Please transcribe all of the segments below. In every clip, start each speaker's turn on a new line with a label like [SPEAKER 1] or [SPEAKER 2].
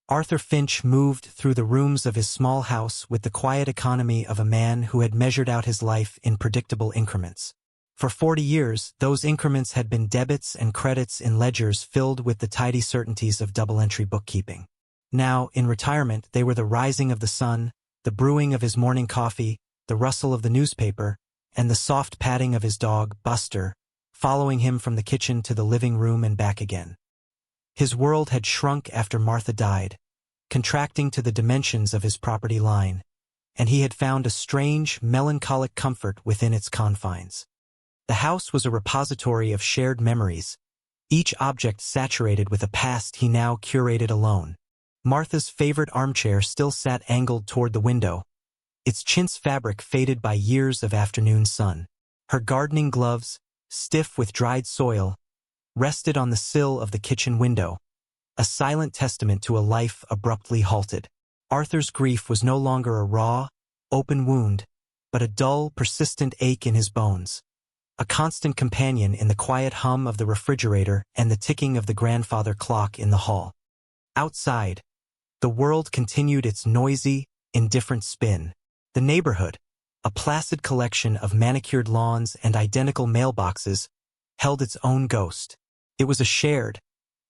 [SPEAKER 1] Arthur Finch moved through the rooms of his small house with the quiet economy of a man who had measured out his life in predictable increments. For 40 years, those increments had been debits and credits in ledgers filled with the tidy certainties of double-entry bookkeeping. Now, in retirement, they were the rising of the sun, the brewing of his morning coffee, the rustle of the newspaper, and the soft patting of his dog, Buster, following him from the kitchen to the living room and back again. His world had shrunk after Martha died, contracting to the dimensions of his property line, and he had found a strange, melancholic comfort within its confines. The house was a repository of shared memories, each object saturated with a past he now curated alone. Martha's favorite armchair still sat angled toward the window, its chintz fabric faded by years of afternoon sun. Her gardening gloves, stiff with dried soil, rested on the sill of the kitchen window, a silent testament to a life abruptly halted. Arthur's grief was no longer a raw, open wound, but a dull, persistent ache in his bones, a constant companion in the quiet hum of the refrigerator and the ticking of the grandfather clock in the hall. Outside, the world continued its noisy, indifferent spin. The neighborhood, a placid collection of manicured lawns and identical mailboxes, held its own ghost. It was a shared,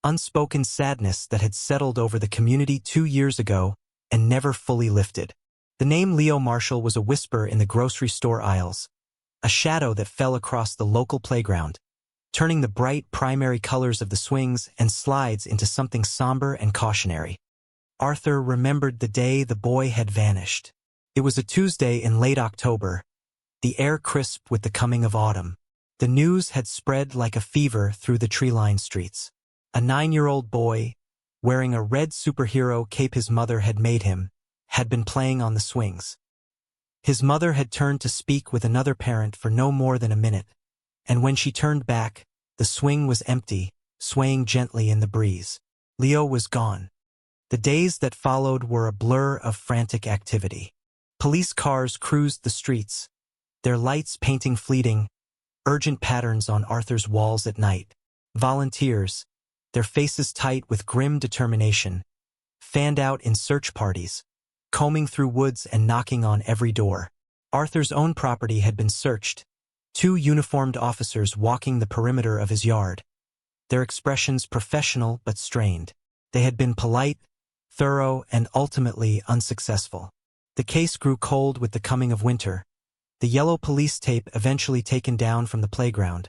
[SPEAKER 1] unspoken sadness that had settled over the community 2 years ago and never fully lifted. The name Leo Marshall was a whisper in the grocery store aisles, a shadow that fell across the local playground, turning the bright primary colors of the swings and slides into something somber and cautionary. Arthur remembered the day the boy had vanished. It was a Tuesday in late October, the air crisp with the coming of autumn. The news had spread like a fever through the tree-lined streets. A 9-year-old boy, wearing a red superhero cape his mother had made him, had been playing on the swings. His mother had turned to speak with another parent for no more than a minute, and when she turned back, the swing was empty, swaying gently in the breeze. Leo was gone. The days that followed were a blur of frantic activity. Police cars cruised the streets, their lights painting fleeting, urgent patterns on Arthur's walls at night. Volunteers, their faces tight with grim determination, fanned out in search parties, combing through woods and knocking on every door. Arthur's own property had been searched, 2 uniformed officers walking the perimeter of his yard, their expressions professional but strained. They had been polite, thorough, and ultimately unsuccessful. The case grew cold with the coming of winter, the yellow police tape eventually taken down from the playground,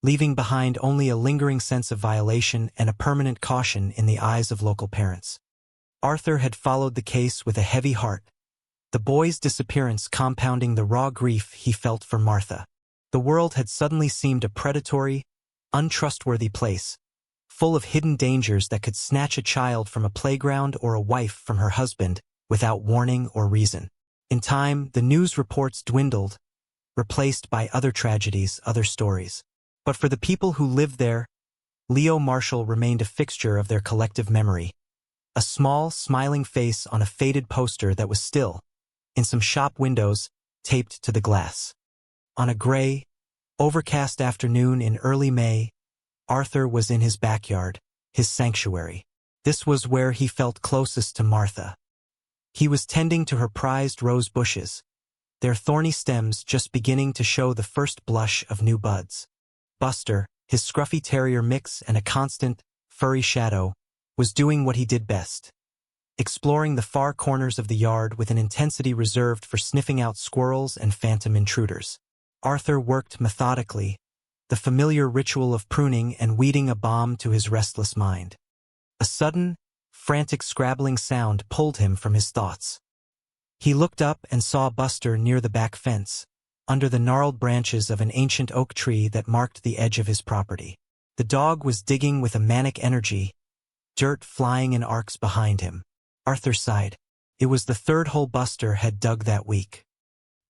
[SPEAKER 1] leaving behind only a lingering sense of violation and a permanent caution in the eyes of local parents. Arthur had followed the case with a heavy heart, the boy's disappearance compounding the raw grief he felt for Martha. The world had suddenly seemed a predatory, untrustworthy place, full of hidden dangers that could snatch a child from a playground or a wife from her husband without warning or reason. In time, the news reports dwindled, replaced by other tragedies, other stories. But for the people who lived there, Leo Marshall remained a fixture of their collective memory. A small, smiling face on a faded poster that was still, in some shop windows, taped to the glass. On a gray, overcast afternoon in early May, Arthur was in his backyard, his sanctuary. This was where he felt closest to Martha. He was tending to her prized rose bushes, their thorny stems just beginning to show the first blush of new buds. Buster, his scruffy terrier mix and a constant, furry shadow, was doing what he did best, exploring the far corners of the yard with an intensity reserved for sniffing out squirrels and phantom intruders. Arthur worked methodically, the familiar ritual of pruning and weeding a balm to his restless mind. A sudden, frantic scrabbling sound pulled him from his thoughts. He looked up and saw Buster near the back fence, under the gnarled branches of an ancient oak tree that marked the edge of his property. The dog was digging with a manic energy, dirt flying in arcs behind him. Arthur sighed. It was the 3rd hole Buster had dug that week.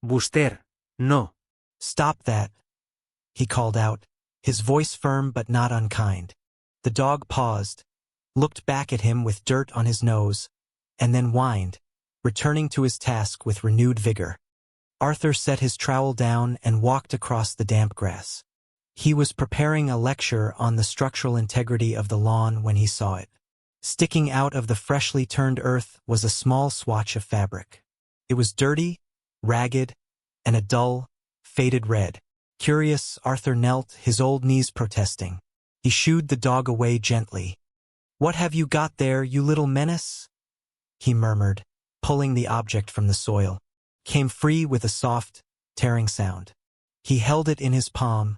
[SPEAKER 2] Buster, no.
[SPEAKER 1] Stop that, he called out, his voice firm but not unkind. The dog paused, looked back at him with dirt on his nose, and then whined, returning to his task with renewed vigor. Arthur set his trowel down and walked across the damp grass. He was preparing a lecture on the structural integrity of the lawn when he saw it. Sticking out of the freshly turned earth was a small swatch of fabric. It was dirty, ragged, and a dull, faded red. Curious, Arthur knelt, his old knees protesting. He shooed the dog away gently. "What have you got there, you little menace?" he murmured, pulling the object from the soil. Came free with a soft, tearing sound. He held it in his palm,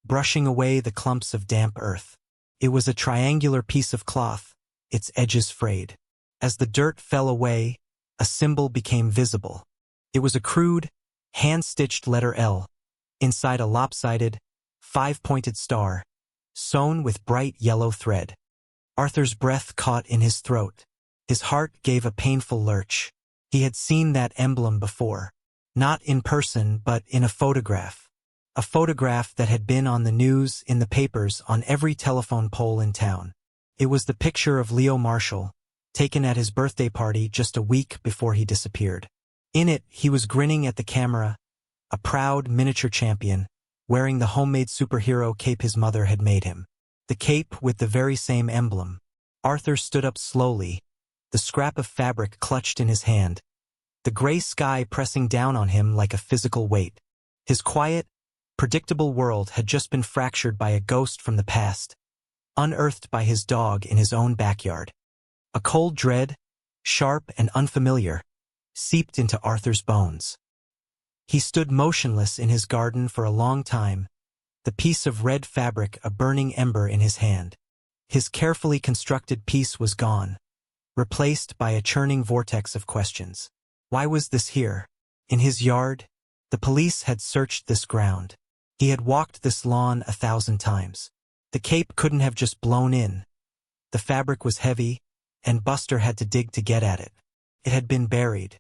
[SPEAKER 1] brushing away the clumps of damp earth. It was a triangular piece of cloth, its edges frayed. As the dirt fell away, a symbol became visible. It was a crude, hand-stitched letter L, inside a lopsided, five-pointed star, sewn with bright yellow thread. Arthur's breath caught in his throat. His heart gave a painful lurch. He had seen that emblem before. Not in person, but in a photograph. A photograph that had been on the news, in the papers, on every telephone pole in town. It was the picture of Leo Marshall, taken at his birthday party just a week before he disappeared. In it, he was grinning at the camera, a proud miniature champion, wearing the homemade superhero cape his mother had made him. The cape with the very same emblem. Arthur stood up slowly, the scrap of fabric clutched in his hand, the gray sky pressing down on him like a physical weight. His quiet, predictable world had just been fractured by a ghost from the past, unearthed by his dog in his own backyard. A cold dread, sharp and unfamiliar, seeped into Arthur's bones. He stood motionless in his garden for a long time, the piece of red fabric a burning ember in his hand. His carefully constructed peace was gone, replaced by a churning vortex of questions. Why was this here? In his yard? The police had searched this ground. He had walked this lawn 1,000 times. The cape couldn't have just blown in. The fabric was heavy, and Buster had to dig to get at it. It had been buried.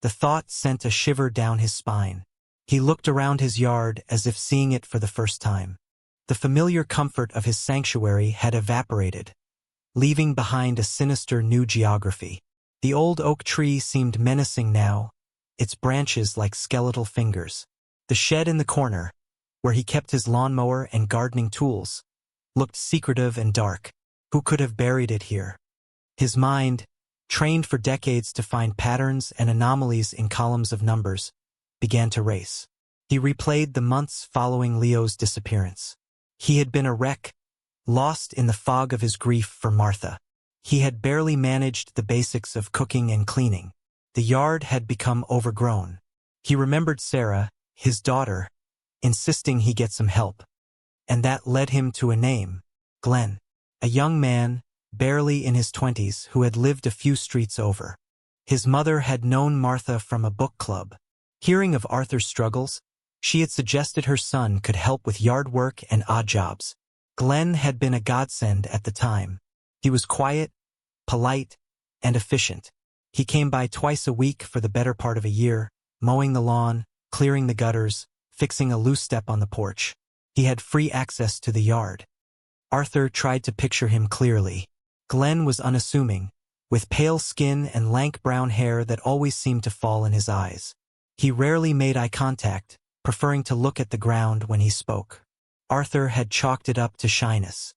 [SPEAKER 1] The thought sent a shiver down his spine. He looked around his yard as if seeing it for the first time. The familiar comfort of his sanctuary had evaporated, leaving behind a sinister new geography. The old oak tree seemed menacing now, its branches like skeletal fingers. The shed in the corner, where he kept his lawnmower and gardening tools, looked secretive and dark. Who could have buried it here? His mind, trained for decades to find patterns and anomalies in columns of numbers, began to race. He replayed the months following Leo's disappearance. He had been a wreck, lost in the fog of his grief for Martha. He had barely managed the basics of cooking and cleaning. The yard had become overgrown. He remembered Sarah, his daughter, insisting he get some help. And that led him to a name, Glenn, a young man, barely in his 20s, who had lived a few streets over. His mother had known Martha from a book club. Hearing of Arthur's struggles, she had suggested her son could help with yard work and odd jobs. Glenn had been a godsend at the time. He was quiet, polite, and efficient. He came by twice a week for the better part of a year, mowing the lawn, clearing the gutters, fixing a loose step on the porch. He had free access to the yard. Arthur tried to picture him clearly. Glenn was unassuming, with pale skin and lank brown hair that always seemed to fall in his eyes. He rarely made eye contact, preferring to look at the ground when he spoke. Arthur had chalked it up to shyness.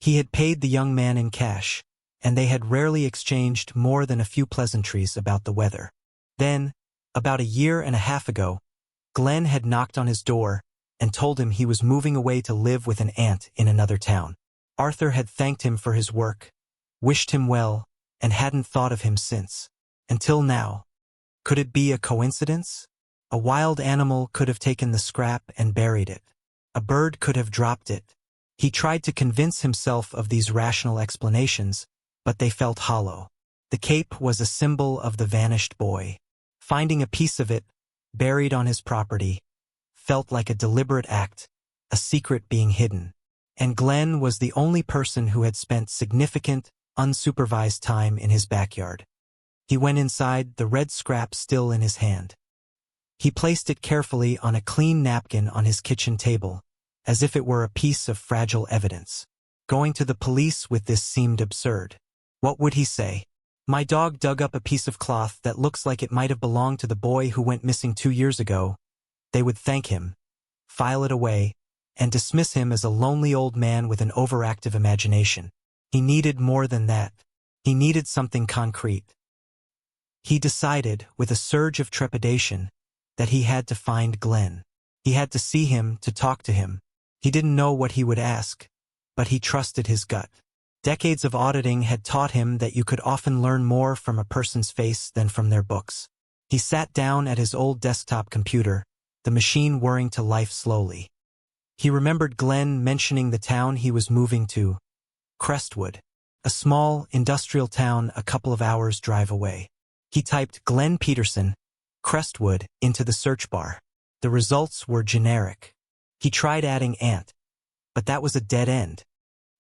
[SPEAKER 1] He had paid the young man in cash, and they had rarely exchanged more than a few pleasantries about the weather. Then, about a year and a half ago, Glenn had knocked on his door and told him he was moving away to live with an aunt in another town. Arthur had thanked him for his work, wished him well, and hadn't thought of him since. Until now. Could it be a coincidence? A wild animal could have taken the scrap and buried it. A bird could have dropped it. He tried to convince himself of these rational explanations, but they felt hollow. The cape was a symbol of the vanished boy. Finding a piece of it, buried on his property, felt like a deliberate act, a secret being hidden. And Glenn was the only person who had spent significant, unsupervised time in his backyard. He went inside, the red scrap still in his hand. He placed it carefully on a clean napkin on his kitchen table, as if it were a piece of fragile evidence. Going to the police with this seemed absurd. What would he say? My dog dug up a piece of cloth that looks like it might have belonged to the boy who went missing 2 years ago. They would thank him, file it away, and dismiss him as a lonely old man with an overactive imagination. He needed more than that. He needed something concrete. He decided, with a surge of trepidation, that he had to find Glenn. He had to see him, to talk to him. He didn't know what he would ask, but he trusted his gut. Decades of auditing had taught him that you could often learn more from a person's face than from their books. He sat down at his old desktop computer, the machine whirring to life slowly. He remembered Glenn mentioning the town he was moving to, Crestwood, a small, industrial town a couple of hours' drive away. He typed Glenn Peterson, Crestwood, into the search bar. The results were generic. He tried adding ant, but that was a dead end.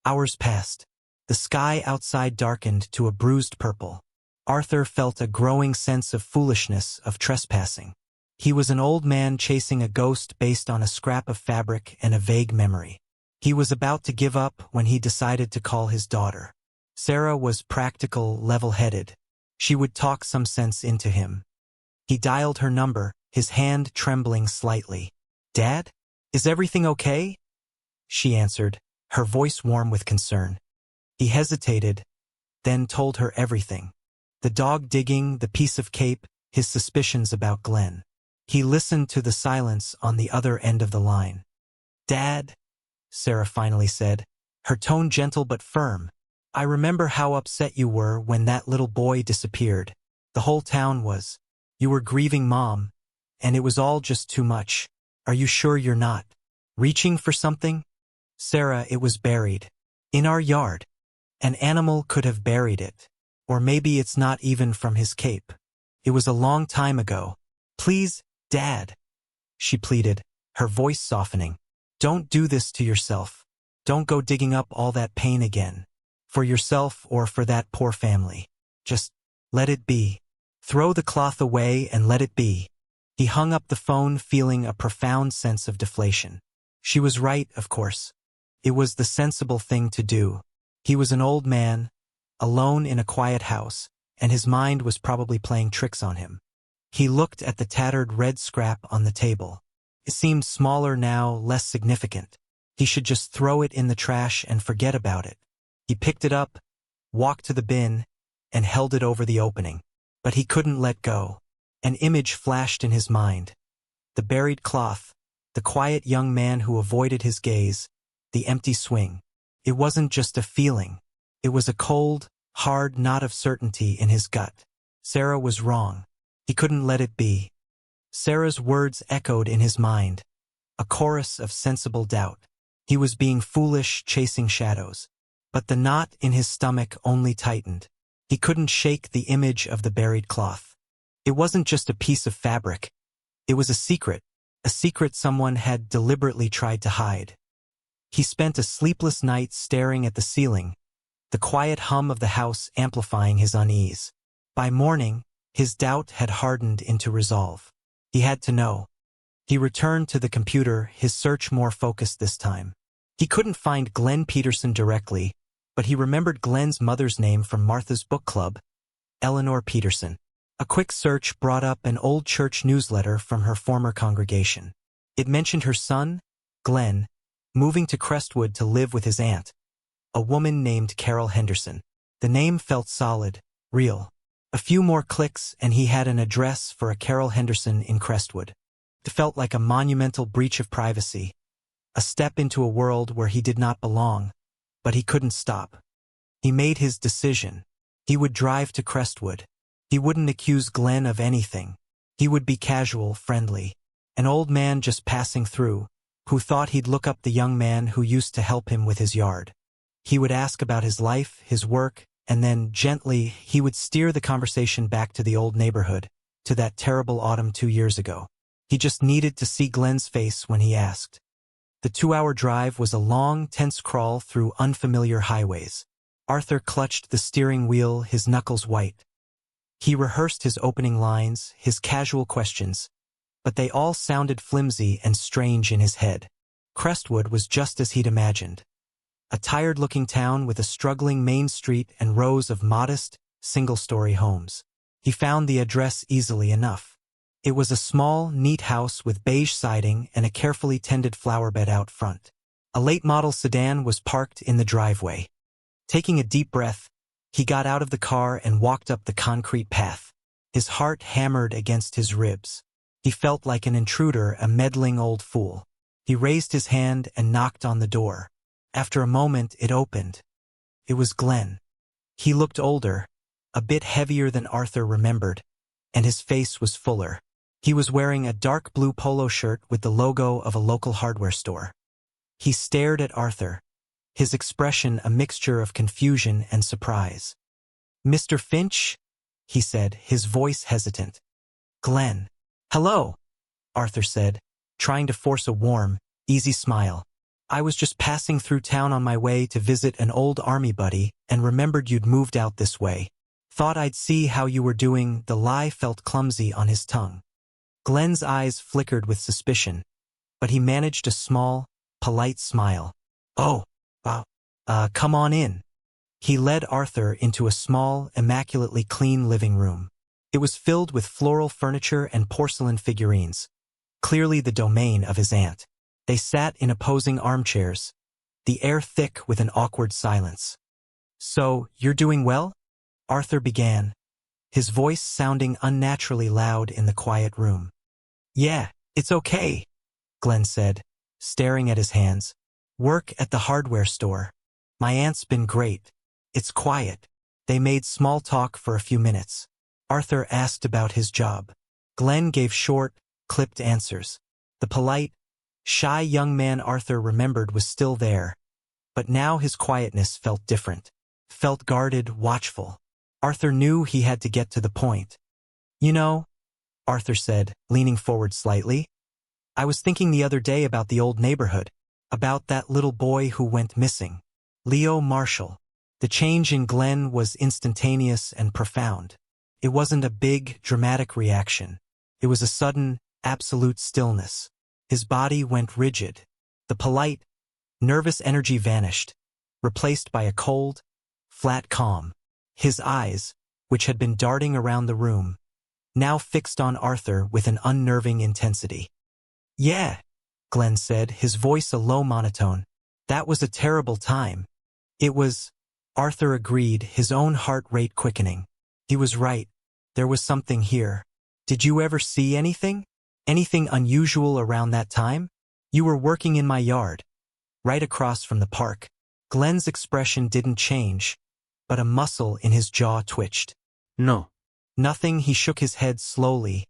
[SPEAKER 1] Hours passed. The sky outside darkened to a bruised purple. Arthur felt a growing sense of foolishness, of trespassing. He was an old man chasing a ghost based on a scrap of fabric and a vague memory. He was about to give up when he decided to call his daughter. Sarah was practical, level-headed. She would talk some sense into him. He dialed her number, his hand trembling slightly. "Dad? Is everything okay?" She answered, her voice warm with concern. He hesitated, then told her everything. The dog digging, the piece of cape, his suspicions about Glenn. He listened to the silence on the other end of the line. "Dad," Sarah finally said, her tone gentle but firm, "I remember how upset you were when that little boy disappeared. The whole town was. You were grieving Mom, and it was all just too much. Are you sure you're not reaching for something?" "Sarah, it was buried. In our yard. An animal could have buried it. Or maybe it's not even from his cape. It was a long time ago. Please, Dad," she pleaded, her voice softening. "Don't do this to yourself. Don't go digging up all that pain again. For yourself or for that poor family. Just let it be. Throw the cloth away and let it be." He hung up the phone feeling a profound sense of deflation. She was right, of course. It was the sensible thing to do. He was an old man, alone in a quiet house, and his mind was probably playing tricks on him. He looked at the tattered red scrap on the table. It seemed smaller now, less significant. He should just throw it in the trash and forget about it. He picked it up, walked to the bin, and held it over the opening. But he couldn't let go. An image flashed in his mind. The buried cloth, the quiet young man who avoided his gaze, the empty swing. It wasn't just a feeling. It was a cold, hard knot of certainty in his gut. Sarah was wrong. He couldn't let it be. Sarah's words echoed in his mind, a chorus of sensible doubt. He was being foolish, chasing shadows. But the knot in his stomach only tightened. He couldn't shake the image of the buried cloth. It wasn't just a piece of fabric. It was a secret someone had deliberately tried to hide. He spent a sleepless night staring at the ceiling, the quiet hum of the house amplifying his unease. By morning, his doubt had hardened into resolve. He had to know. He returned to the computer, his search more focused this time. He couldn't find Glenn Peterson directly, but he remembered Glenn's mother's name from Martha's book club, Eleanor Peterson. A quick search brought up an old church newsletter from her former congregation. It mentioned her son, Glenn, moving to Crestwood to live with his aunt, a woman named Carol Henderson. The name felt solid, real. A few more clicks and he had an address for a Carol Henderson in Crestwood. It felt like a monumental breach of privacy, a step into a world where he did not belong, but he couldn't stop. He made his decision. He would drive to Crestwood. He wouldn't accuse Glenn of anything. He would be casual, friendly. An old man just passing through, who thought he'd look up the young man who used to help him with his yard. He would ask about his life, his work, and then, gently, he would steer the conversation back to the old neighborhood, to that terrible autumn 2 years ago. He just needed to see Glenn's face when he asked. The 2-hour drive was a long, tense crawl through unfamiliar highways. Arthur clutched the steering wheel, his knuckles white. He rehearsed his opening lines, his casual questions, but they all sounded flimsy and strange in his head. Crestwood was just as he'd imagined. A tired-looking town with a struggling main street and rows of modest, single-story homes. He found the address easily enough. It was a small, neat house with beige siding and a carefully tended flower bed out front. A late-model sedan was parked in the driveway. Taking a deep breath, he got out of the car and walked up the concrete path. His heart hammered against his ribs. He felt like an intruder, a meddling old fool. He raised his hand and knocked on the door. After a moment, it opened. It was Glenn. He looked older, a bit heavier than Arthur remembered, and his face was fuller. He was wearing a dark blue polo shirt with the logo of a local hardware store. He stared at Arthur, his expression a mixture of confusion and surprise. "Mr. Finch?" he said, his voice hesitant. "Glenn." "Hello," Arthur said, trying to force a warm, easy smile. "I was just passing through town on my way to visit an old army buddy and remembered you'd moved out this way. Thought I'd see how you were doing." The lie felt clumsy on his tongue. Glenn's eyes flickered with suspicion, but he managed a small, polite smile. "Oh, wow. Come on in." He led Arthur into a small, immaculately clean living room. It was filled with floral furniture and porcelain figurines, clearly the domain of his aunt. They sat in opposing armchairs, the air thick with an awkward silence. "So, you're doing well?" Arthur began, his voice sounding unnaturally loud in the quiet room. "Yeah, it's okay," Glenn said, staring at his hands. "Work at the hardware store. My aunt's been great. It's quiet." They made small talk for a few minutes. Arthur asked about his job. Glenn gave short, clipped answers. The polite, shy young man Arthur remembered was still there, but now his quietness felt different, felt guarded, watchful. Arthur knew he had to get to the point. "You know," Arthur said, leaning forward slightly, "I was thinking the other day about the old neighborhood, about that little boy who went missing. Leo Marshall." The change in Glenn was instantaneous and profound. It wasn't a big, dramatic reaction. It was a sudden, absolute stillness. His body went rigid. The polite, nervous energy vanished, replaced by a cold, flat calm. His eyes, which had been darting around the room, now fixed on Arthur with an unnerving intensity. "Yeah," Glenn said, his voice a low monotone. "That was a terrible time." "It was," Arthur agreed, his own heart rate quickening. He was right. There was something here. "Did you ever see anything? Anything unusual around that time? You were working in my yard, right across from the park." Glenn's expression didn't change, but a muscle in his jaw twitched.
[SPEAKER 2] No.
[SPEAKER 1] "Nothing." He shook his head slowly,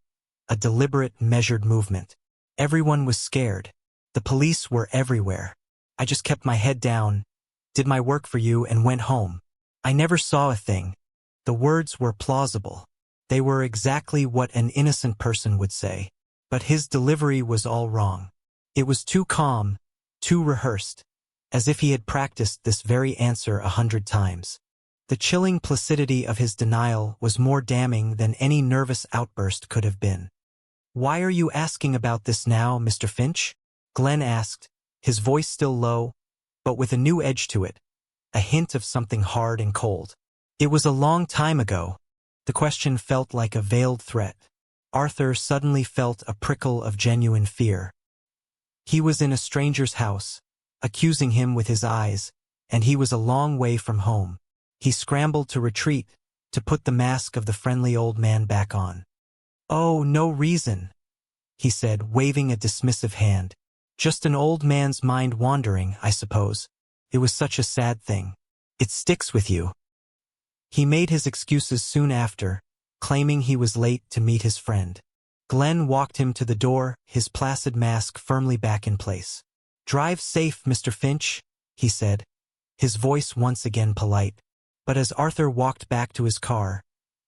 [SPEAKER 1] a deliberate, measured movement. "Everyone was scared. The police were everywhere. I just kept my head down, did my work for you, and went home. I never saw a thing." The words were plausible. They were exactly what an innocent person would say. But his delivery was all wrong. It was too calm, too rehearsed, as if he had practiced this very answer 100 times. The chilling placidity of his denial was more damning than any nervous outburst could have been. "Why are you asking about this now, Mr. Finch?" Glenn asked, his voice still low, but with a new edge to it, a hint of something hard and cold. "It was a long time ago." The question felt like a veiled threat. Arthur suddenly felt a prickle of genuine fear. He was in a stranger's house, accusing him with his eyes, and he was a long way from home. He scrambled to retreat, to put the mask of the friendly old man back on. "Oh, no reason," he said, waving a dismissive hand. "Just an old man's mind wandering, I suppose. It was such a sad thing. It sticks with you." He made his excuses soon after, claiming he was late to meet his friend. Glenn walked him to the door, his placid mask firmly back in place. "Drive safe, Mr. Finch," he said, his voice once again polite. But as Arthur walked back to his car,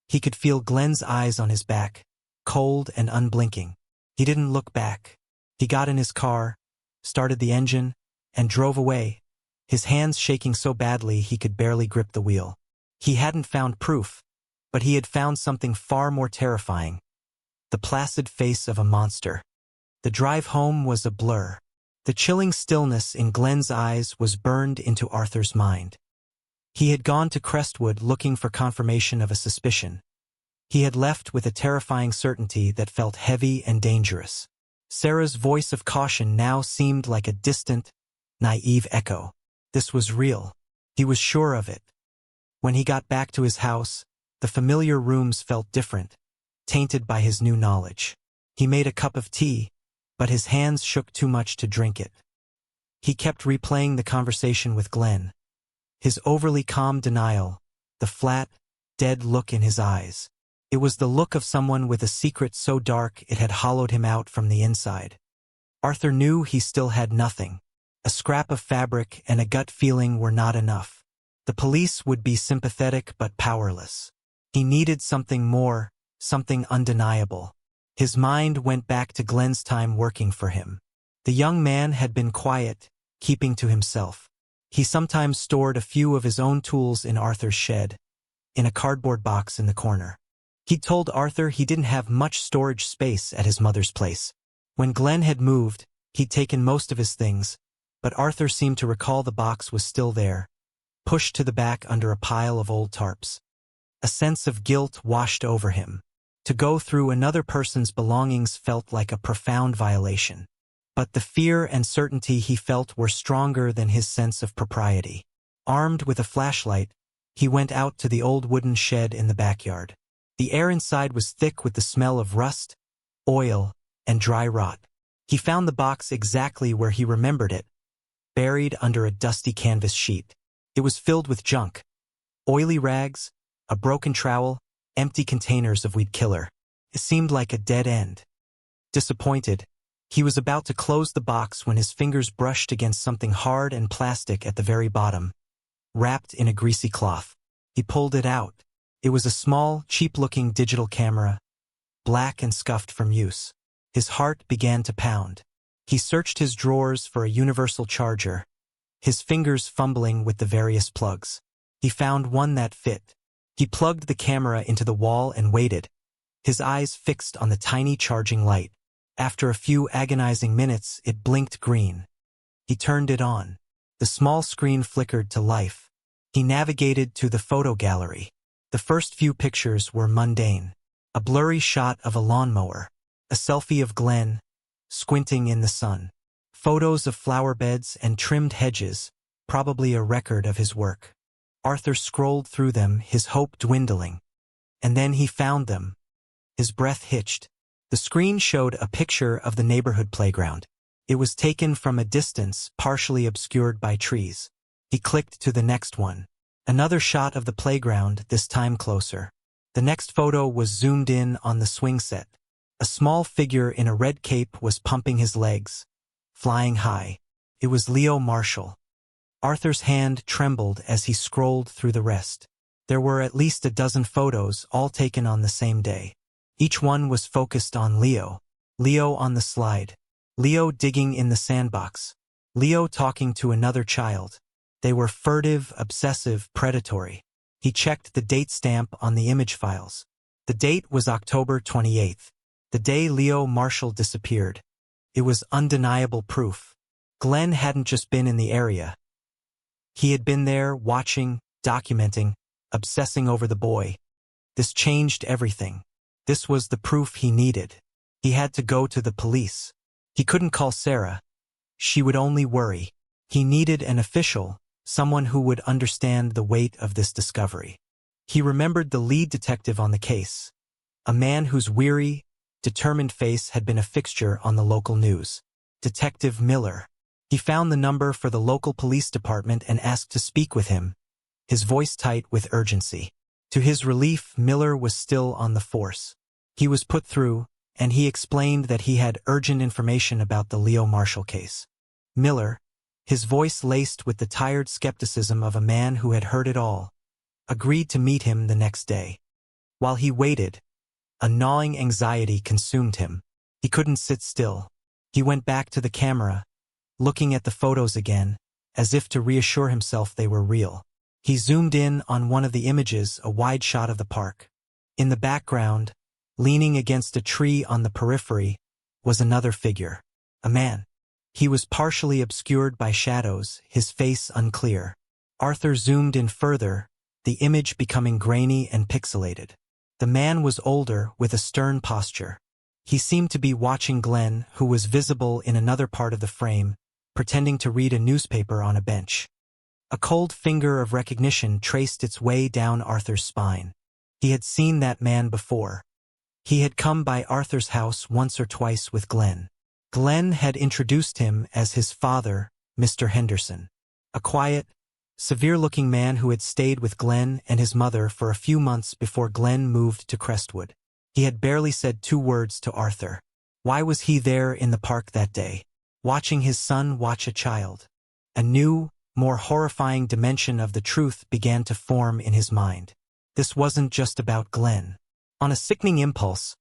[SPEAKER 1] he could feel Glenn's eyes on his back, cold and unblinking. He didn't look back. He got in his car, started the engine, and drove away, his hands shaking so badly he could barely grip the wheel. He hadn't found proof, but he had found something far more terrifying: the placid face of a monster. The drive home was a blur. The chilling stillness in Glenn's eyes was burned into Arthur's mind. He had gone to Crestwood looking for confirmation of a suspicion. He had left with a terrifying certainty that felt heavy and dangerous. Sarah's voice of caution now seemed like a distant, naive echo. This was real. He was sure of it. When he got back to his house, the familiar rooms felt different, tainted by his new knowledge. He made a cup of tea, but his hands shook too much to drink it. He kept replaying the conversation with Glenn. His overly calm denial, the flat, dead look in his eyes. It was the look of someone with a secret so dark it had hollowed him out from the inside. Arthur knew he still had nothing. A scrap of fabric and a gut feeling were not enough. The police would be sympathetic but powerless. He needed something more, something undeniable. His mind went back to Glenn's time working for him. The young man had been quiet, keeping to himself. He sometimes stored a few of his own tools in Arthur's shed, in a cardboard box in the corner. He'd told Arthur he didn't have much storage space at his mother's place. When Glenn had moved, he'd taken most of his things, but Arthur seemed to recall the box was still there, pushed to the back under a pile of old tarps. A sense of guilt washed over him. To go through another person's belongings felt like a profound violation. But the fear and certainty he felt were stronger than his sense of propriety. Armed with a flashlight, he went out to the old wooden shed in the backyard. The air inside was thick with the smell of rust, oil, and dry rot. He found the box exactly where he remembered it, buried under a dusty canvas sheet. It was filled with junk. Oily rags, a broken trowel, empty containers of weed killer. It seemed like a dead end. Disappointed, he was about to close the box when his fingers brushed against something hard and plastic at the very bottom, wrapped in a greasy cloth. He pulled it out. It was a small, cheap-looking digital camera, black and scuffed from use. His heart began to pound. He searched his drawers for a universal charger, his fingers fumbling with the various plugs. He found one that fit. He plugged the camera into the wall and waited, his eyes fixed on the tiny charging light. After a few agonizing minutes, it blinked green. He turned it on. The small screen flickered to life. He navigated to the photo gallery. The first few pictures were mundane. A blurry shot of a lawnmower. A selfie of Glenn, squinting in the sun. Photos of flower beds and trimmed hedges, probably a record of his work. Arthur scrolled through them, his hope dwindling. And then he found them. His breath hitched. The screen showed a picture of the neighborhood playground. It was taken from a distance, partially obscured by trees. He clicked to the next one. Another shot of the playground, this time closer. The next photo was zoomed in on the swing set. A small figure in a red cape was pumping his legs, flying high. It was Leo Marshall. Arthur's hand trembled as he scrolled through the rest. There were at least a dozen photos, all taken on the same day. Each one was focused on Leo. Leo on the slide. Leo digging in the sandbox. Leo talking to another child. They were furtive, obsessive, predatory. He checked the date stamp on the image files. The date was October 28th, the day Leo Marshall disappeared. It was undeniable proof. Glenn hadn't just been in the area. He had been there, watching, documenting, obsessing over the boy. This changed everything. This was the proof he needed. He had to go to the police. He couldn't call Sarah. She would only worry. He needed an official, someone who would understand the weight of this discovery. He remembered the lead detective on the case, a man whose weary, determined face had been a fixture on the local news. Detective Miller. He found the number for the local police department and asked to speak with him, his voice tight with urgency. To his relief, Miller was still on the force. He was put through, and he explained that he had urgent information about the Leo Marshall case. Miller, his voice laced with the tired skepticism of a man who had heard it all, agreed to meet him the next day. While he waited, a gnawing anxiety consumed him. He couldn't sit still. He went back to the camera, looking at the photos again, as if to reassure himself they were real. He zoomed in on one of the images, a wide shot of the park. In the background, leaning against a tree on the periphery, was another figure, a man. He was partially obscured by shadows, his face unclear. Arthur zoomed in further, the image becoming grainy and pixelated. The man was older, with a stern posture. He seemed to be watching Glenn, who was visible in another part of the frame, pretending to read a newspaper on a bench. A cold finger of recognition traced its way down Arthur's spine. He had seen that man before. He had come by Arthur's house once or twice with Glenn. Glenn had introduced him as his father, Mr. Henderson. A quiet, severe-looking man who had stayed with Glenn and his mother for a few months before Glenn moved to Crestwood. He had barely said 2 words to Arthur. Why was he there in the park that day, watching his son watch a child? A new, more horrifying dimension of the truth began to form in his mind. This wasn't just about Glenn. On a sickening impulse,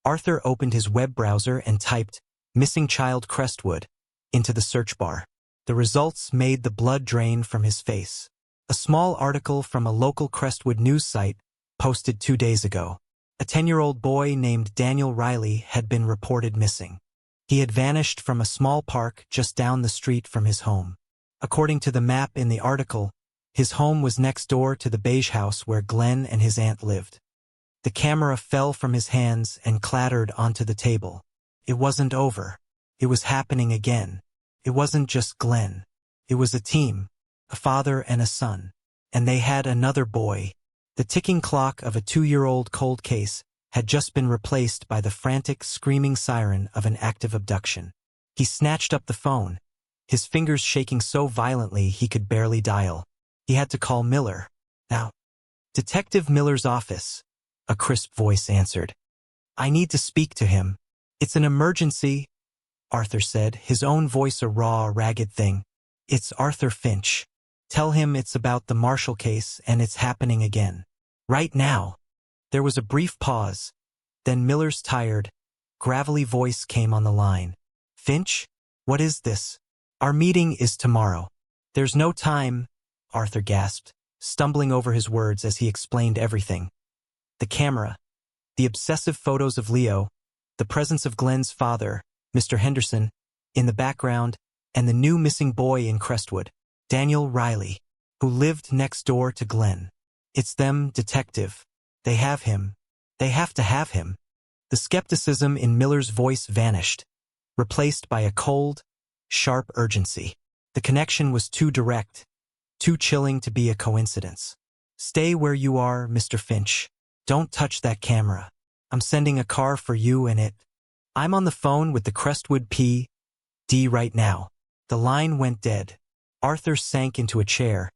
[SPEAKER 1] Arthur opened his web browser and typed, "Missing Child Crestwood," into the search bar. The results made the blood drain from his face. A small article from a local Crestwood news site, posted 2 days ago. A 10-year-old boy named Daniel Riley had been reported missing. He had vanished from a small park just down the street from his home. According to the map in the article, his home was next door to the beige house where Glenn and his aunt lived. The camera fell from his hands and clattered onto the table. It wasn't over. It was happening again. It wasn't just Glenn. It was a team, a father and a son. And they had another boy. The ticking clock of a 2-year-old cold case had just been replaced by the frantic, screaming siren of an active abduction. He snatched up the phone, his fingers shaking so violently he could barely dial. He had to call Miller. Now, Detective Miller's office, a crisp voice answered. "I need to speak to him. It's an emergency," Arthur said, his own voice a raw, ragged thing. "It's Arthur Finch. Tell him it's about the Marshall case and it's happening again. Right now." There was a brief pause. Then Miller's tired, gravelly voice came on the line. "Finch? What is this? Our meeting is tomorrow." "There's no time," Arthur gasped, stumbling over his words as he explained everything. The camera, the obsessive photos of Leo, the presence of Glenn's father, Mr. Henderson, in the background, and the new missing boy in Crestwood, Daniel Riley, who lived next door to Glenn. "It's them, detective. They have him. They have to have him." The skepticism in Miller's voice vanished, replaced by a cold, sharp urgency. The connection was too direct, too chilling to be a coincidence. "Stay where you are, Mr. Finch. Don't touch that camera. I'm sending a car for you and it. I'm on the phone with the Crestwood PD right now." The line went dead. Arthur sank into a chair,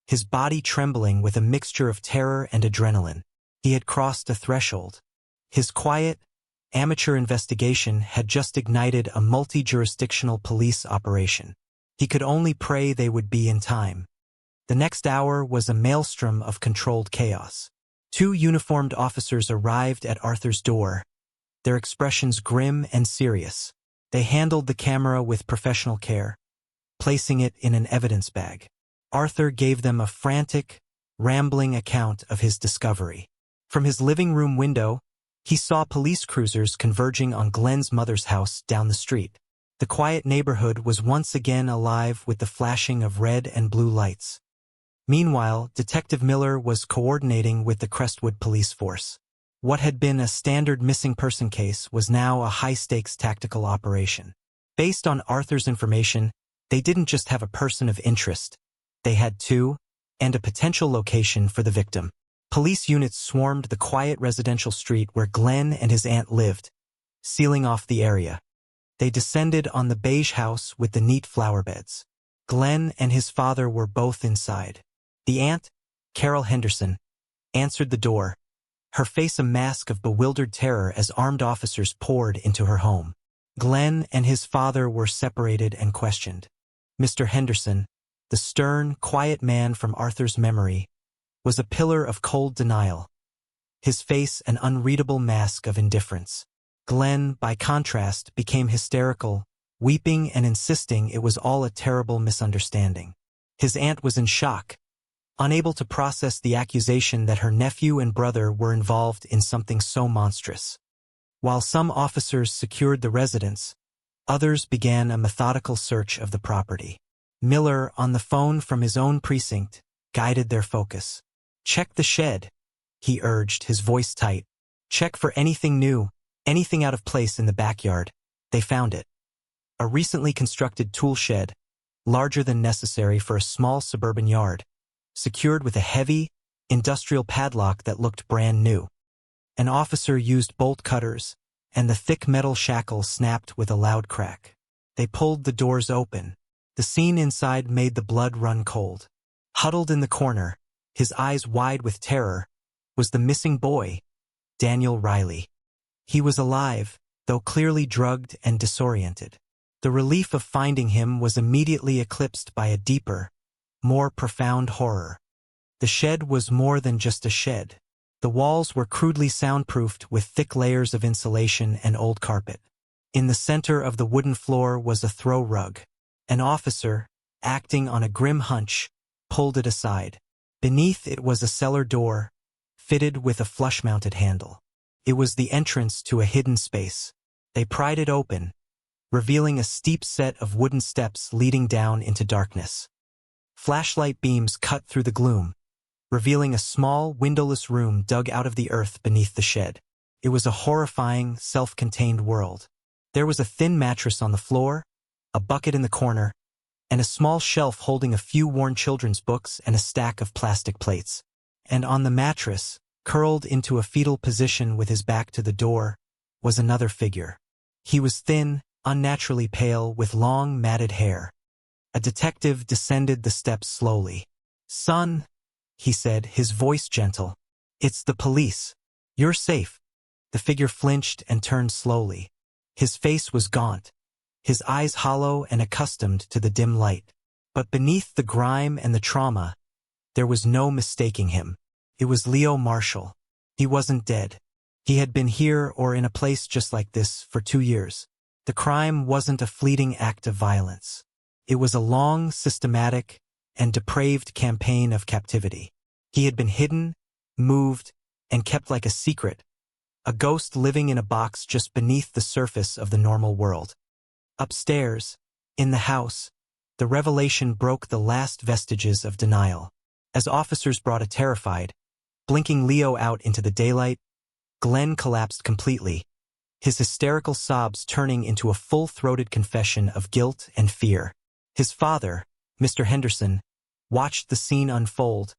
[SPEAKER 1] his body trembling with a mixture of terror and adrenaline. He had crossed a threshold. His quiet, amateur investigation had just ignited a multi-jurisdictional police operation. He could only pray they would be in time. The next hour was a maelstrom of controlled chaos. 2 uniformed officers arrived at Arthur's door, their expressions grim and serious. They handled the camera with professional care, placing it in an evidence bag. Arthur gave them a frantic, rambling account of his discovery. From his living room window, he saw police cruisers converging on Glenn's mother's house down the street. The quiet neighborhood was once again alive with the flashing of red and blue lights. Meanwhile, Detective Miller was coordinating with the Crestwood police force. What had been a standard missing person case was now a high-stakes tactical operation. Based on Arthur's information, they didn't just have a person of interest. They had 2, and a potential location for the victim. Police units swarmed the quiet residential street where Glenn and his aunt lived, sealing off the area. They descended on the beige house with the neat flower beds. Glenn and his father were both inside. The aunt, Carol Henderson, answered the door, her face a mask of bewildered terror as armed officers poured into her home. Glenn and his father were separated and questioned. Mr. Henderson, the stern, quiet man from Arthur's memory, was a pillar of cold denial, his face an unreadable mask of indifference. Glenn, by contrast, became hysterical, weeping and insisting it was all a terrible misunderstanding. His aunt was in shock, unable to process the accusation that her nephew and brother were involved in something so monstrous. While some officers secured the residence, others began a methodical search of the property. Miller, on the phone from his own precinct, guided their focus. "Check the shed," he urged, his voice tight. "Check for anything new, anything out of place in the backyard." They found it. A recently constructed tool shed, larger than necessary for a small suburban yard, secured with a heavy, industrial padlock that looked brand new. An officer used bolt cutters, and the thick metal shackle snapped with a loud crack. They pulled the doors open. The scene inside made the blood run cold. Huddled in the corner, his eyes wide with terror, was the missing boy, Daniel Riley. He was alive, though clearly drugged and disoriented. The relief of finding him was immediately eclipsed by a deeper, more profound horror. The shed was more than just a shed. The walls were crudely soundproofed with thick layers of insulation and old carpet. In the center of the wooden floor was a throw rug. An officer, acting on a grim hunch, pulled it aside. Beneath it was a cellar door, fitted with a flush-mounted handle. It was the entrance to a hidden space. They pried it open, revealing a steep set of wooden steps leading down into darkness. Flashlight beams cut through the gloom, revealing a small, windowless room dug out of the earth beneath the shed. It was a horrifying, self-contained world. There was a thin mattress on the floor, a bucket in the corner, and a small shelf holding a few worn children's books and a stack of plastic plates. And on the mattress, curled into a fetal position with his back to the door, was another figure. He was thin, unnaturally pale, with long, matted hair. A detective descended the steps slowly. "Son," he said, his voice gentle. "It's the police. You're safe." The figure flinched and turned slowly. His face was gaunt, his eyes hollow and accustomed to the dim light. But beneath the grime and the trauma, there was no mistaking him. It was Leo Marshall. He wasn't dead. He had been here or in a place just like this for 2 years. The crime wasn't a fleeting act of violence. It was a long, systematic, and depraved campaign of captivity. He had been hidden, moved, and kept like a secret, a ghost living in a box just beneath the surface of the normal world. Upstairs, in the house, the revelation broke the last vestiges of denial. As officers brought a terrified, blinking Leo out into the daylight, Glenn collapsed completely, his hysterical sobs turning into a full-throated confession of guilt and fear. His father, Mr. Henderson, watched the scene unfold,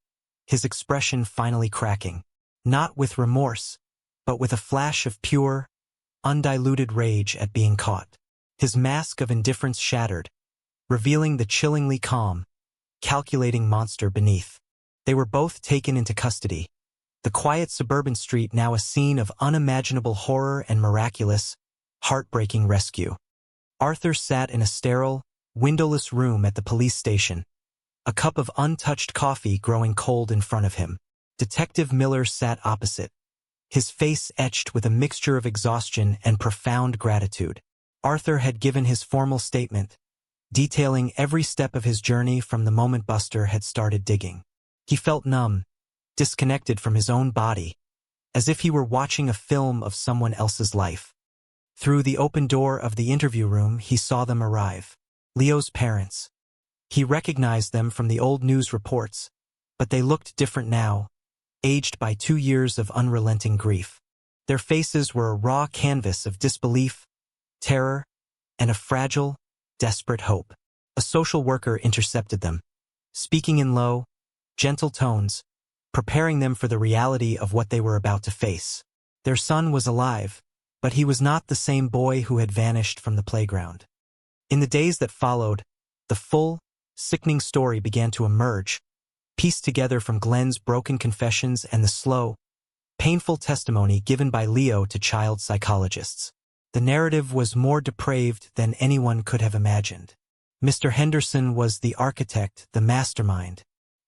[SPEAKER 1] his expression finally cracking, not with remorse, but with a flash of pure, undiluted rage at being caught. His mask of indifference shattered, revealing the chillingly calm, calculating monster beneath. They were both taken into custody, the quiet suburban street now a scene of unimaginable horror and miraculous, heartbreaking rescue. Arthur sat in a sterile, windowless room at the police station, a cup of untouched coffee growing cold in front of him. Detective Miller sat opposite, his face etched with a mixture of exhaustion and profound gratitude. Arthur had given his formal statement, detailing every step of his journey from the moment Buster had started digging. He felt numb, disconnected from his own body, as if he were watching a film of someone else's life. Through the open door of the interview room, he saw them arrive. Leo's parents. He recognized them from the old news reports, but they looked different now, aged by 2 years of unrelenting grief. Their faces were a raw canvas of disbelief, terror, and a fragile, desperate hope. A social worker intercepted them, speaking in low, gentle tones, preparing them for the reality of what they were about to face. Their son was alive, but he was not the same boy who had vanished from the playground. In the days that followed, the full, sickening story began to emerge, pieced together from Glenn's broken confessions and the slow, painful testimony given by Leo to child psychologists. The narrative was more depraved than anyone could have imagined. Mr. Henderson was the architect, the mastermind.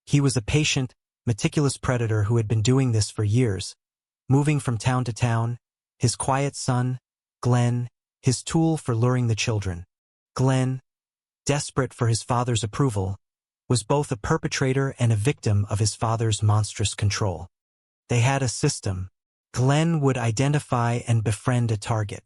[SPEAKER 1] He was a patient, meticulous predator who had been doing this for years, moving from town to town, his quiet son, Glenn, his tool for luring the children. Glenn, desperate for his father's approval, was both a perpetrator and a victim of his father's monstrous control. They had a system. Glenn would identify and befriend a target.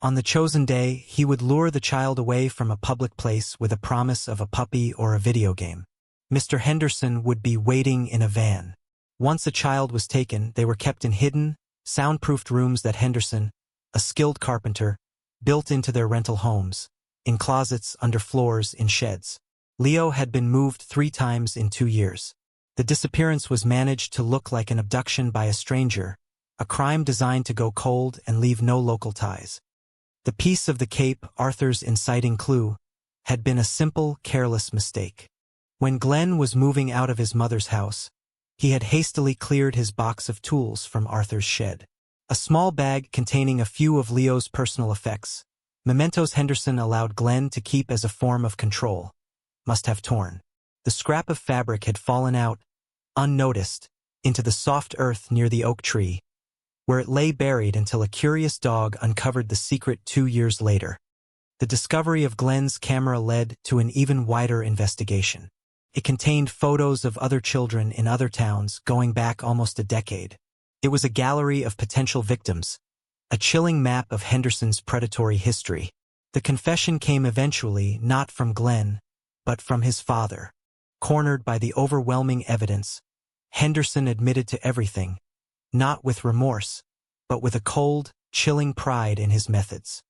[SPEAKER 1] On the chosen day, he would lure the child away from a public place with a promise of a puppy or a video game. Mr. Henderson would be waiting in a van. Once a child was taken, they were kept in hidden, soundproofed rooms that Henderson, a skilled carpenter, built into their rental homes, in closets, under floors, in sheds. Leo had been moved 3 times in 2 years. The disappearance was managed to look like an abduction by a stranger, a crime designed to go cold and leave no local ties. The piece of the cape, Arthur's inciting clue, had been a simple, careless mistake. When Glenn was moving out of his mother's house, he had hastily cleared his box of tools from Arthur's shed. A small bag containing a few of Leo's personal effects, mementos Henderson allowed Glenn to keep as a form of control, must have torn. The scrap of fabric had fallen out, unnoticed, into the soft earth near the oak tree, where it lay buried until a curious dog uncovered the secret 2 years later. The discovery of Glenn's camera led to an even wider investigation. It contained photos of other children in other towns going back almost a decade. It was a gallery of potential victims, a chilling map of Henderson's predatory history. The confession came eventually not from Glenn, but from his father. Cornered by the overwhelming evidence, Henderson admitted to everything, not with remorse, but with a cold, chilling pride in his methods.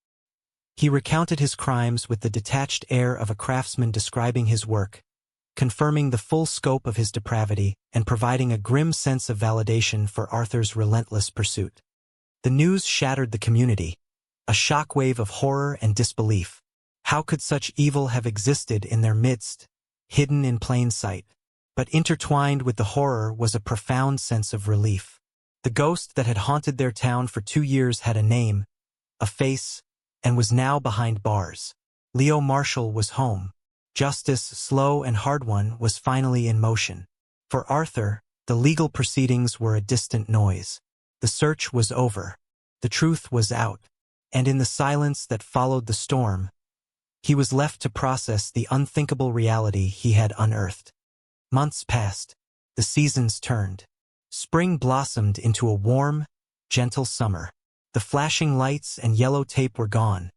[SPEAKER 1] He recounted his crimes with the detached air of a craftsman describing his work, confirming the full scope of his depravity and providing a grim sense of validation for Arthur's relentless pursuit. The news shattered the community, a shockwave of horror and disbelief. How could such evil have existed in their midst, hidden in plain sight? But intertwined with the horror was a profound sense of relief. The ghost that had haunted their town for 2 years had a name, a face, and was now behind bars. Leo Marshall was home. Justice, slow and hard-won, was finally in motion. For Arthur, the legal proceedings were a distant noise. The search was over. The truth was out. And in the silence that followed the storm, he was left to process the unthinkable reality he had unearthed. Months passed. The seasons turned. Spring blossomed into a warm, gentle summer. The flashing lights and yellow tape were gone,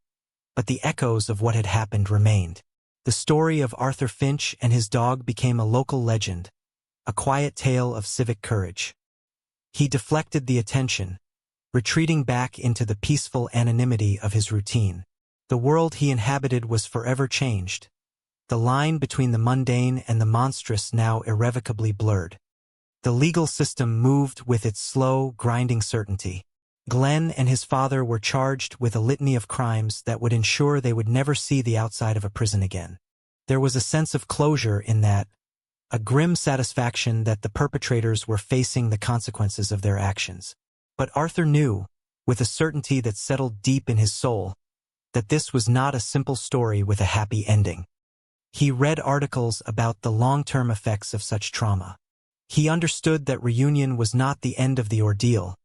[SPEAKER 1] but the echoes of what had happened remained. The story of Arthur Finch and his dog became a local legend, a quiet tale of civic courage. He deflected the attention, retreating back into the peaceful anonymity of his routine. The world he inhabited was forever changed. The line between the mundane and the monstrous now irrevocably blurred. The legal system moved with its slow, grinding certainty. Glenn and his father were charged with a litany of crimes that would ensure they would never see the outside of a prison again. There was a sense of closure in that, a grim satisfaction that the perpetrators were facing the consequences of their actions. But Arthur knew, with a certainty that settled deep in his soul, that this was not a simple story with a happy ending. He read articles about the long-term effects of such trauma. He understood that reunion was not the end of the ordeal,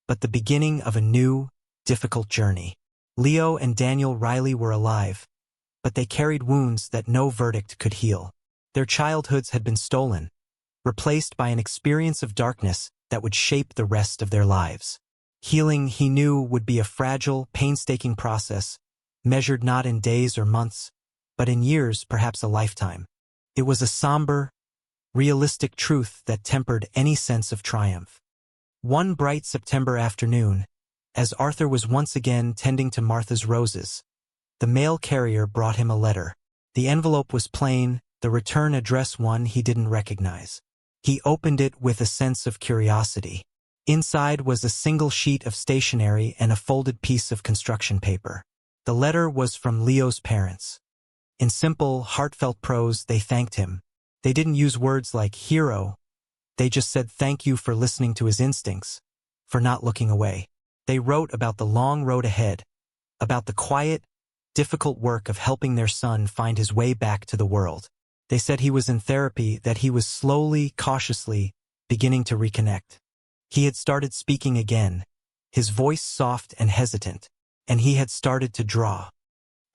[SPEAKER 1] but the beginning of a new, difficult journey. Leo and Daniel Riley were alive, but they carried wounds that no verdict could heal. Their childhoods had been stolen, replaced by an experience of darkness that would shape the rest of their lives. Healing, he knew, would be a fragile, painstaking process, measured not in days or months, but in years, perhaps a lifetime. It was a somber, realistic truth that tempered any sense of triumph. One bright September afternoon, as Arthur was once again tending to Martha's roses, the mail carrier brought him a letter. The envelope was plain, the return address one he didn't recognize. He opened it with a sense of curiosity. Inside was a single sheet of stationery and a folded piece of construction paper. The letter was from Leo's parents. In simple, heartfelt prose, they thanked him. They didn't use words like hero. They just said thank you for listening to his instincts, for not looking away. They wrote about the long road ahead, about the quiet, difficult work of helping their son find his way back to the world. They said he was in therapy, that he was slowly, cautiously, beginning to reconnect. He had started speaking again, his voice soft and hesitant, and he had started to draw.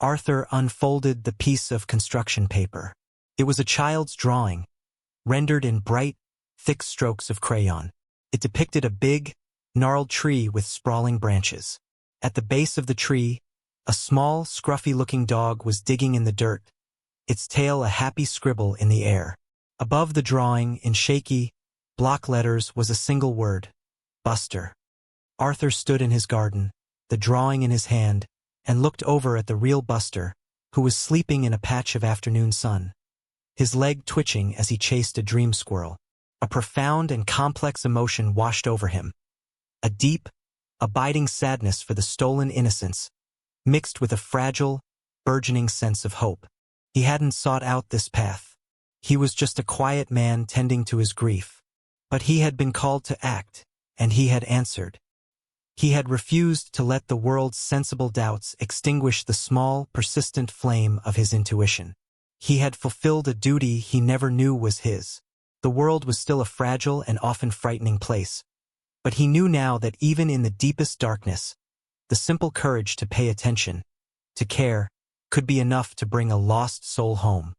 [SPEAKER 1] Arthur unfolded the piece of construction paper. It was a child's drawing, rendered in bright, thick strokes of crayon. It depicted a big, gnarled tree with sprawling branches. At the base of the tree, a small, scruffy-looking dog was digging in the dirt, its tail a happy scribble in the air. Above the drawing, in shaky, block letters, was a single word: Buster. Arthur stood in his garden, the drawing in his hand, and looked over at the real Buster, who was sleeping in a patch of afternoon sun. his leg twitching as he chased a dream squirrel. A profound and complex emotion washed over him. A deep, abiding sadness for the stolen innocence, mixed with a fragile, burgeoning sense of hope. He hadn't sought out this path. He was just a quiet man tending to his grief. But he had been called to act, and he had answered. He had refused to let the world's sensible doubts extinguish the small, persistent flame of his intuition. He had fulfilled a duty he never knew was his. The world was still a fragile and often frightening place. But he knew now that even in the deepest darkness, the simple courage to pay attention, to care, could be enough to bring a lost soul home.